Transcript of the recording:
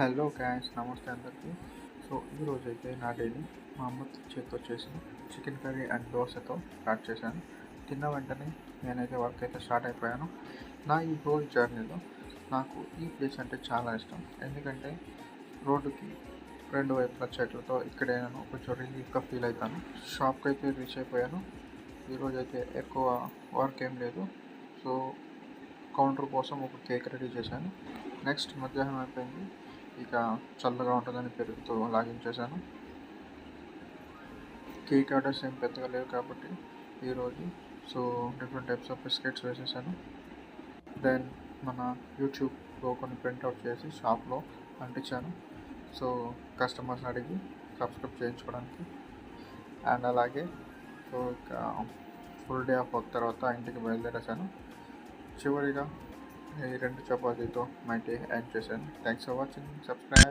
Hello gas నమస్తే అందరికీ. So ఈరోజు అయితే నా డైలీ మా అమ్మ చేతితో చేసిన చికెన్ కర్రీ అండ్ దోశతో స్టార్ట్ చేశాను. తిన్న వెంటనే నేనైతే వర్క్ అయితే స్టార్ట్ అయిపోయాను. నా ఈ హోల్ జర్నీలో నాకు ఈ ప్లేస్ అంటే చాలా ఇష్టం. ఎందుకంటే రోడ్డుకి రెండు వైపుల చెట్లతో ఇక్కడే నేను కొంచెం రిలీఫ్గా ఫీల్ అవుతాను. షాప్కి అయితే రీచ్ అయిపోయాను. ఈరోజు అయితే ఎక్కువ వర్క్ ఏం లేదు. సో కౌంటర్ కోసం ఒక కేక్ రెడీ చేశాను. నెక్స్ట్ మధ్యాహ్నం అయిపోయింది. ఇక చల్లగా ఉంటుందని పెరుగుతో లాగించేశాను. కేక్ ఆర్డర్స్ ఏం పెద్దగా లేవు కాబట్టి ఈరోజు so different types of biscuits వేసేసాను. దెన్ మన యూట్యూబ్లో కొన్ని ప్రింట్అవుట్ చేసి షాప్లో అంటించాను. సో కస్టమర్స్ని అడిగి సబ్స్క్రైబ్ చేయించుకోవడానికి. అండ్ అలాగే సో ఇక ఫుల్ డే ఆఫ్ వర్క్ తర్వాత ఇంటికి బయలుదేరేసాను. చివరిగా ఈ రెండు చపాతీతో మై డే ఎండ్ చేశాను. Thanks for watching. సబ్స్క్రైబ్.